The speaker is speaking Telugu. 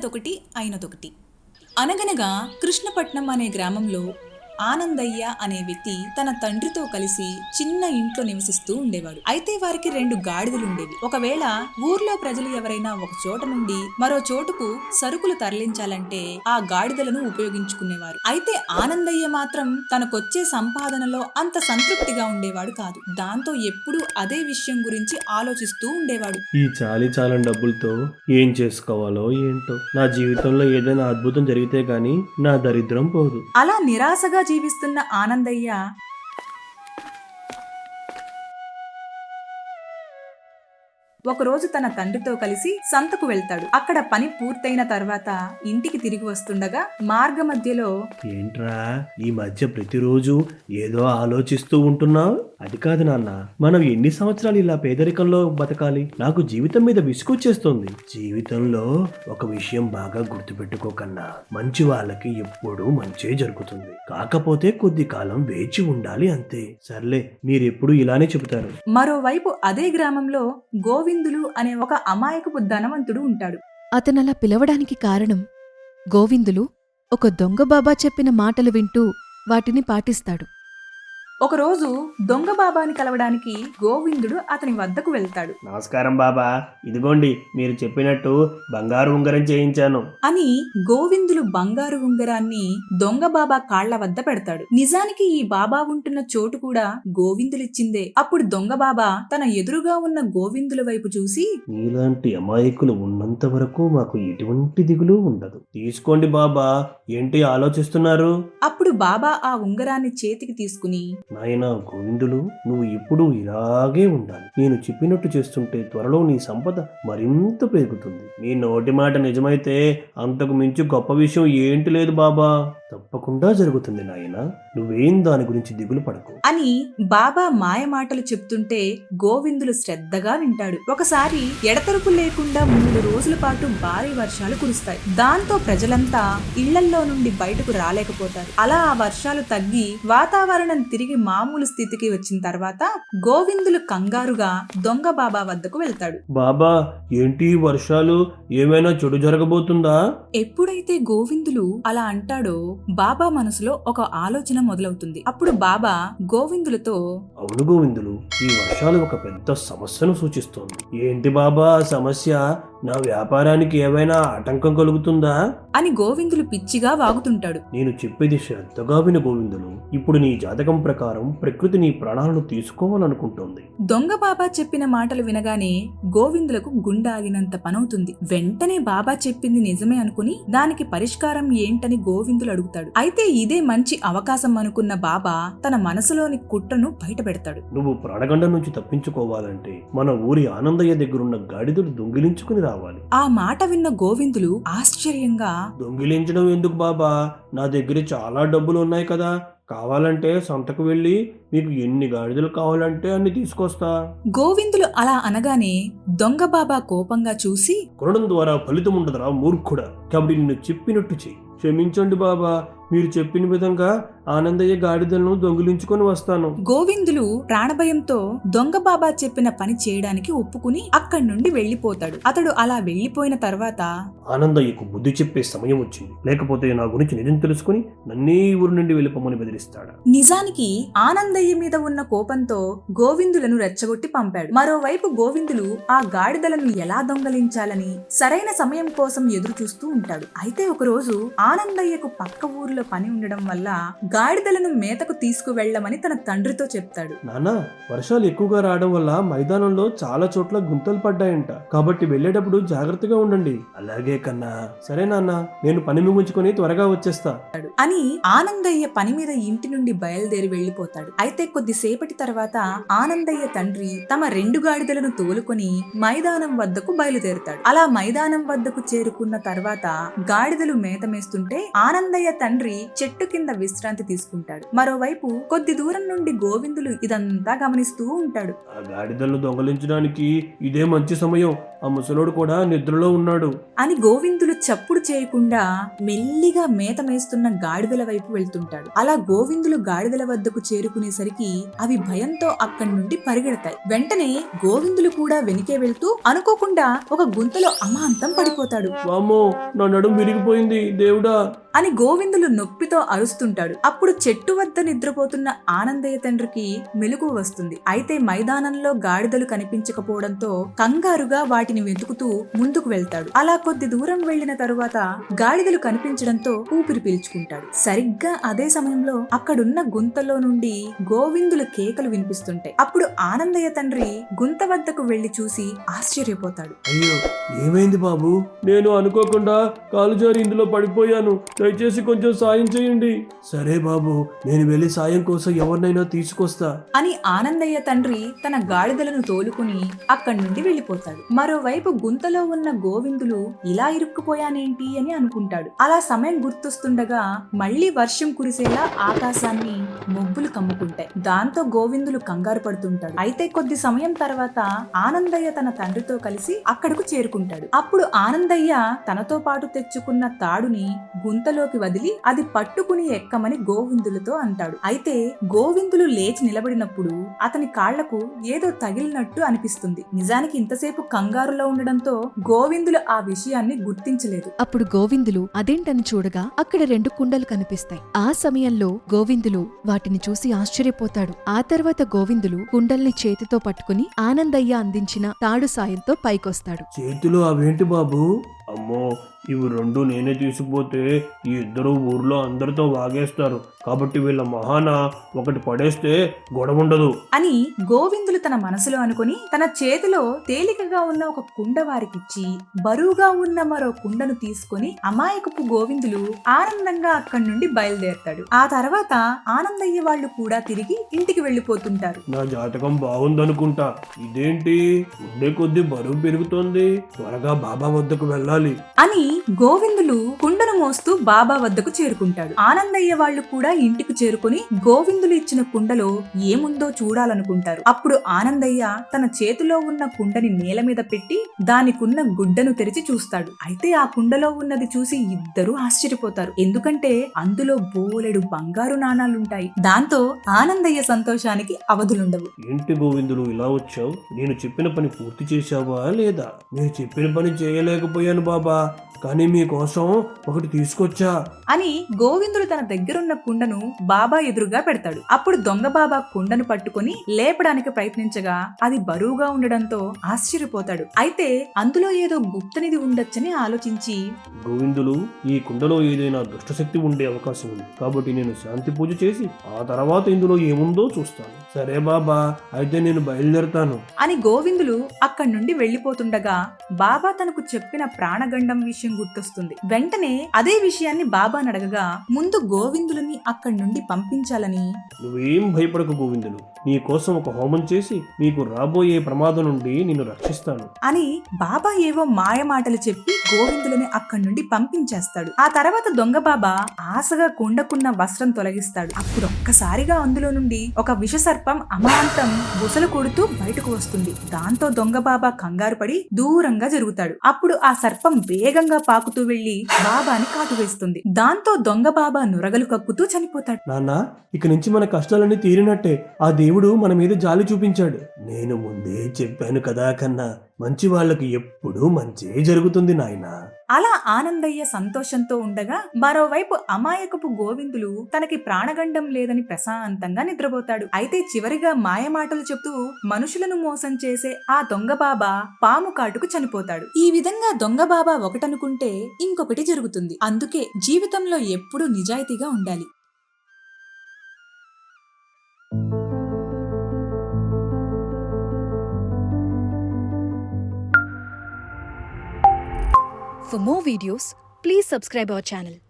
ఉన్నదొకటి అయినదొకటి. అనగనగా కృష్ణపట్నం అనే గ్రామంలో ఆనందయ్య అనే వ్యక్తి తన తండ్రితో కలిసి చిన్న ఇంట్లో నివసిస్తూ ఉండేవాడు. అయితే వారికి 2 గాడిదలుండేవి. ఒకవేళ ఊర్లో ప్రజలు ఎవరైనా ఒక చోట నుండి మరో చోటుకు సరుకులు తరలించాలంటే ఆ గాడిదలను ఉపయోగించుకునేవారు. అయితే ఆనందయ్య మాత్రం తనకొచ్చే సంపాదనలో అంత సంతృప్తిగా ఉండేవాడు కాదు. దాంతో ఎప్పుడూ అదే విషయం గురించి ఆలోచిస్తూ ఉండేవాడు. ఈ చాలని డబ్బులతో ఏం చేసుకోవాలో ఏంటో. నా జీవితంలో ఏదైనా అద్భుతం జరిగితే గాని నా దరిద్రం పోదు. అలా నిరాశగా జీవిస్తున్న ఆనందయ్య ఒకరోజు తన తండ్రితో కలిసి సంతకు వెళ్తాడు. అక్కడ పని పూర్తయిన తర్వాత ఇంటికి తిరిగి వస్తుండగా మార్గ మధ్యలో, ఏంట్రా ఈ మధ్య ప్రతిరోజు ఏదో ఆలోచిస్తూ ఉంటున్నావు? అది కాదు నాన్న, మనం ఎన్ని సంవత్సరాలు ఇలా పేదరికంలో బతకాలి? నాకు జీవితం మీద విసుగొచ్చేస్తుంది. జీవితంలో ఒక విషయం బాగా గుర్తుపెట్టుకోకన్నా, మంచి వాళ్ళకి ఎప్పుడూ మంచే జరుగుతుంది. కాకపోతే కొద్ది కాలం వేచి ఉండాలి అంతే. సర్లే, మీరెప్పుడు ఇలానే చెబుతారు. మరోవైపు అదే గ్రామంలో గోవిందులు అనే ఒక అమాయకపు ధనవంతుడు ఉంటాడు. అతనలా పిలవడానికి కారణం, గోవిందులు ఒక దొంగ బాబా చెప్పిన మాటలు వింటూ వాటిని పాటిస్తాడు. ఒకరోజు దొంగ బాబాని కలవడానికి గోవిందుడు అతని వద్దకు వెళ్తాడు. నమస్కారం బాబా, ఇదిగోండి మీరు చెప్పినట్టు బంగారు ఉంగరం చేయించాను అని గోవిందులు బంగారు ఉంగరాన్ని దొంగ బాబా కాళ్ల వద్ద పెడతాడు. నిజానికి ఈ బాబా ఉంటున్న చోటు కూడా గోవిందులిచ్చిందే. అప్పుడు దొంగ బాబా తన ఎదురుగా ఉన్న గోవిందుల వైపు చూసి, మీలాంటి అమాయకులు ఉన్నంత వరకు మాకు ఎటువంటి దిగులు ఉండదు. తీసుకోండి బాబా, ఏంటి ఆలోచిస్తున్నారు? అప్పుడు బాబా ఆ ఉంగరాన్ని చేతికి తీసుకుని, నాయనా గోవిందులు, నువ్వు ఎప్పుడూ ఇలాగే ఉండాలి. నేను చెప్పినట్టు చేస్తుంటే త్వరలో నీ సంపద మరింత పెరుగుతుంది. నీ నోటి మాట నిజమైతే అంతకు మించి గొప్ప విషయం ఏంటి లేదు బాబా. తప్పకుండా జరుగుతుంది నాయనా, నువ్వేం దాని గురించి దిగులు పడకు అని బాబా మాయ మాటలు చెప్తుంటే గోవిందులు శ్రద్ధగా వింటాడు. ఒకసారి ఎడతెరుపు లేకుండా 3 రోజుల పాటు భారీ వర్షాలు కురుస్తాయి. దాంతో ప్రజలంతా ఇళ్లల్లో నుండి బయటకు రాలేకపోతారు. అలా ఆ వర్షాలు తగ్గి వాతావరణం తిరిగి మామూలు స్థితికి వచ్చిన తర్వాత గోవిందులు కంగారుగా దొంగ బాబా వద్దకు వెళ్తాడు. బాబా, ఏంటి వర్షాలు? ఏమైనా చెడు జరగబోతుందా? ఎప్పుడైతే గోవిందులు అలా అంటాడో బాబా మనసులో ఒక ఆలోచన మొదలవుతుంది. అప్పుడు బాబా గోవిందులతో, అవును గోవిందులు, ఈ వర్షాలు ఒక పెద్ద సమస్యను సూచిస్తోంది. ఏంటి బాబా సమస్య? నా వ్యాపారానికి ఏమైనా ఆటంకం కలుగుతుందా అని గోవిందులు పిచ్చిగా వాగుతుంటాడు. నేను చెప్పేది శ్రద్ధగా విను గోవిందులు. ఇప్పుడు నీ జాతకం ప్రకారం ప్రకృతి నీ ప్రాణాలను తీసుకోవాలనుకుంటోంది. దొంగ బాబా చెప్పిన మాటలు వినగానే గోవిందులకు గుండె ఆగినంత పనవుతుంది. వెంటనే బాబా చెప్పింది నిజమే అనుకుని దానికి పరిష్కారం ఏంటని గోవిందులు అడుగుతాడు. అయితే ఇదే మంచి అవకాశం అనుకున్న బాబా తన మనసులోని కుట్రను బయట పెడతాడు. నువ్వు ప్రాణగండం నుంచి తప్పించుకోవాలంటే మన ఊరి ఆనందయ్య దగ్గరున్న గాడిదలు దొంగిలించుకుని రావాలి. ఆ మాట విన్న గోవిందులు ఆశ్చర్యంగా, దొంగిలించడం ఎందుకు బాబా? నా దగ్గర చాలా డబ్బులు ఉన్నాయి కదా. కావాలంటే సంతకు వెళ్ళి మీకు ఎన్ని గాడిదలు కావాలంటే అన్ని తీసుకొస్తా. గోవిందులు అలా అనగానే దొంగ బాబా కోపంగా చూసి, కొనడం ద్వారా ఫలితం ఉండదురా మూర్ఖుడా. కాబట్టి నిన్ను చెప్పినట్టు చెయ్యి. క్షమించండి బాబా, మీరు చెప్పిన విధంగా ఆనందయ్య గాడిదలను దొంగిలించుకొని వస్తాను. గోవిందులు ప్రాణభయంతో దొంగ బాబా చెప్పిన పని చేయడానికి ఒప్పుకుని అక్కడి నుండి వెళ్లిపోతాడు. అతడు అలా వెళ్లిపోయిన తర్వాత ఆనందయ్యకు బుద్ధి చెప్పే సమయం వచ్చింది, లేకపోతే నా గురించి నిజం తెలుసుకుని నన్నే ఊరు నుండి వెళ్ళిపోమని బెదిరిస్తాడు. నిజానికి ఆనందయ్య మీద ఉన్న కోపంతో గోవిందులను రెచ్చగొట్టి పంపాడు. మరోవైపు గోవిందులు ఆ గాడిదలను ఎలా దొంగలించాలని సరైన సమయం కోసం ఎదురు చూస్తూ ఉంటాడు. అయితే ఒకరోజు ఆనందయ్యకు పక్క ఊర్లో పని ఉండడం వల్ల గాడిదలను మేతకు తీసుకువెళ్లమని తన తండ్రితో చెప్తాడు. నాన్న, వర్షాలు ఎక్కువగా రావడం వల్ల మైదానంలో చాలా చోట్ల గుంతలు పడ్డాయంట. కాబట్టి వెళ్లేటప్పుడు జాగ్రత్తగా ఉండండి. అలాగే కన్నా. సరే నాన్న, నేను పని ముగించుకొని త్వరగా వచ్చేస్తా అని ఆనందయ్య పని మీద ఇంటి నుండి బయలుదేరి వెళ్లిపోతాడు. అయితే కొద్దిసేపటి తర్వాత ఆనందయ్య తండ్రి తమ 2 గాడిదలను తోలుకొని మైదానం వద్దకు బయలుదేరుతాడు. అలా మైదానం వద్దకు చేరుకున్న తర్వాత గాడిదలు మేత మేస్తుంటే ఆనందయ్య తండ్రి చెట్టు కింద విశ్రాంతి తీసుకుంటాడు. మరోవైపు కొద్ది దూరం నుండి గోవిందులు ఇదంతా గమనిస్తూ ఉంటాడు. ఆ గాడిదలను దొంగలించడానికి ఇదే మంచి సమయం. ఆ ముసలోడు కూడా నిద్రలో ఉన్నాడు అని గోవిందులు చప్పుడు చేయకుండా మెల్లిగా మేత మేస్తున్న గాడిదల వైపు వెళ్తుంటాడు. అలా గోవిందులు గాడిదల వద్దకు చేరుకునేసరికి అవి భయంతో అక్కడి నుండి పరిగెడతాయి. వెంటనే గోవిందులు కూడా వెనుకే వెళ్తూ అనుకోకుండా ఒక గుంతలో అమాంతం పడిపోతాడు. వామ్మో, నా నడుం విరిగిపోయింది దేవుడా అని గోవిందులు నొప్పితో అరుస్తుంటాడు. అప్పుడు చెట్టు వద్ద నిద్రపోతున్న ఆనందయ్య తండ్రికి మెలకువ వస్తుంది. అయితే మైదానంలో గాడిదలు కనిపించకపోవడంతో కంగారుగా వాటిని వెతుకుతూ ముందుకు వెళ్తాడు. అలా కొద్ది దూరం వెళ్లిన తరువాత గాడిదలు కనిపించడంతో ఊపిరి పీల్చుకుంటాడు. సరిగ్గా అదే సమయంలో అక్కడున్న గుంతలో నుండి గోవిందుల కేకలు వినిపిస్తుంటాయి. అప్పుడు ఆనందయ్య తండ్రి గుంత వద్దకు వెళ్లి చూసి ఆశ్చర్యపోతాడు. అయ్యో, ఏమైంది బాబు? నేను అనుకోకుండా కాలు జారి ఇందులో పడిపోయాను. దయచేసి కొంచెం సాయం చేయండి. సరే బాబు, నేను వెళ్లి సాయం కోసం ఎవరినైనా తీసుకొస్తా అని ఆనందయ్య తండ్రి తన గాడిదలను తోలుకుని అక్కడి నుండి వెళ్లిపోతాడు. మరోవైపు గుంతలో ఉన్న గోవిందులు ఇలా ఇరుక్కుపోయానేంటి అని అనుకుంటాడు. అలా సమయం గుర్తొస్తుండగా మళ్లీ వర్షం కురిసేలా ఆకాశాన్ని మబ్బులు కమ్ముకుంటాయి. దాంతో గోవిందులు కంగారు పడుతుంటాడు. అయితే కొద్ది సమయం తర్వాత ఆనందయ్య తన తండ్రితో కలిసి అక్కడకు చేరుకుంటాడు. అప్పుడు ఆనందయ్య తనతో పాటు తెచ్చుకున్న తాడుని గుంతలోకి వదిలి అది పట్టుకుని ఎక్కమని గోవిందులతో అంటాడు. అయితే గోవిందులు లేచి నిలబడినప్పుడు అతని కాళ్లకు ఏదో తగిలినట్టు అనిపిస్తుంది. నిజానికి ఇంతసేపు కంగారులో ఉండడంతో గోవిందులు ఆ విషయాన్ని గుర్తించలేదు. అప్పుడు గోవిందులు అదేంటని చూడగా అక్కడ 2 కుండలు కనిపిస్తాయి. ఆ సమయంలో గోవిందులు వాటిని చూసి ఆశ్చర్యపోతాడు. ఆ తర్వాత గోవిందులు కుండల్ని చేతితో పట్టుకుని ఆనందయ్య అందించిన తాడు సాయంతో పైకొస్తాడు. చేతిలో అవేంటి బాబు? అమ్మో, ఇవి 2 నేనే తీసుకుపోతే ఈ ఇద్దరు ఊర్లో అందరితో వాగేస్తారు. కాబట్టి వీళ్ళ మహాన ఒకటి పడేస్తే గొడవ ఉండదు అని గోవిందులు తన మనసులో అనుకుని తన చేతిలో తేలికగా ఉన్న ఒక కుండ వారికిచ్చి బరువుగా ఉన్న మరో కుండను తీసుకుని అమాయకపు గోవిందులు ఆనందంగా అక్కడి నుండి బయలుదేరతాడు. ఆ తర్వాత ఆనందయ్య వాళ్ళు కూడా తిరిగి ఇంటికి వెళ్లిపోతుంటారు. నా జాతకం బాగుందనుకుంటా. ఇదేంటి ఉండే కొద్ది బరువు పెరుగుతోంది, త్వరగా బాబా వద్దకు వెళ్ళాలి అని గోవిందులు కుండను మోస్తూ బాబా వద్దకు చేరుకుంటాడు. ఆనందయ్య వాళ్ళు కూడా ఇంటికి చేరుకుని గోవిందులు ఇచ్చిన కుండలో ఏముందో చూడాలనుకుంటారు. అప్పుడు ఆనందయ్య తన చేతిలో ఉన్న కుండని నేల మీద పెట్టి దానికున్న గుడ్డను తెరిచి చూస్తాడు. అయితే ఆ కుండలో ఉన్నది చూసి ఇద్దరూ ఆశ్చర్యపోతారు. ఎందుకంటే అందులో బోలెడు బంగారు నాణాలుంటాయి. దాంతో ఆనందయ్య సంతోషానికి అవధులుండవు. ఏంటి గోవిందులు ఇలా వచ్చావు? నేను చెప్పిన పని పూర్తి చేశావా లేదా? నేను చెప్పిన పని చేయలేకపోయాను బాబా, కానీ మీకోసం ఒకటి తీసుకొచ్చా అని గోవిందుడు తన దగ్గరున్న కుండను బాబా ఎదురుగా పెడతాడు. అప్పుడు దొంగ బాబా కుండను పట్టుకుని లేపడానికి ప్రయత్నించగా అది బరువుగా ఉండడంతో ఆశ్చర్యపోతాడు. అయితే అందులో ఏదో గుప్తనిధి ఉండొచ్చని ఆలోచించి, గోవిందులు, ఈ కుండలో ఏదైనా దుష్టశక్తి ఉండే అవకాశం ఉంది, కాబట్టి నేను శాంతి పూజ చేసి ఆ తర్వాత ఇందులో ఏముందో చూస్తాను. సరే బాబా, అయితే నేను బయలుదేరతాను అని గోవిందులు అక్కడి నుండి వెళ్లిపోతుండగా బాబా తనకు చెప్పిన ప్రాణగండం విషయం గుర్తొస్తుంది. వెంటనే అదే విషయాన్ని బాబా అడగగా ముందు గోవిందులని అక్కడి నుండి పంపించాలని, నువ్వేం భయపడకు గోవిందులు, నీ కోసం ఒక హోమం చేసి నీకు రాబోయే ప్రమాదం నుండి నిన్ను రక్షిస్తాను అని బాబా ఏవో మాయ మాటలు చెప్పి గోవిందులని అక్కడి నుండి పంపించేస్తాడు. ఆ తర్వాత దొంగ బాబా ఆశగా కుండకున్న వస్త్రం తొలగిస్తాడు. అప్పుడు ఒక్కసారిగా అందులో నుండి ఒక విషసర్పం అమాంతం బుసలు కొడుతూ బయటకు వస్తుంది. దాంతో దొంగ బాబా కంగారు పడి దూరంగా జరుగుతాడు. అప్పుడు ఆ సర్పం వేగంగా పాకుతూ వెళ్లి బాబాని కాటు వేస్తుంది. దాంతో దొంగ బాబా నురగలు కక్కుతూ చనిపోతాడు. నాన్న, ఇక నుంచి మన కష్టాలన్నీ తీరినట్టే. ఆ దేవుడు మన మీద జాలి చూపించాడు. నేను ముందే చెప్పాను కదా కన్నా, మంచి వాళ్ళకి ఎప్పుడూ మంచే జరుగుతుంది నాయనా. అలా ఆనందయ్య సంతోషంతో ఉండగా మరోవైపు అమాయకపు గోవిందులు తనకి ప్రాణగండం లేదని ప్రశాంతంగా నిద్రపోతాడు. అయితే చివరిగా మాయమాటలు చెప్తూ మనుషులను మోసం చేసే ఆ దొంగ బాబా పాము కాటుకు చనిపోతాడు. ఈ విధంగా దొంగ బాబా ఒకటనుకుంటే ఇంకొకటి జరుగుతుంది. అందుకే జీవితంలో ఎప్పుడూ నిజాయితీగా ఉండాలి. For more videos, please subscribe our channel.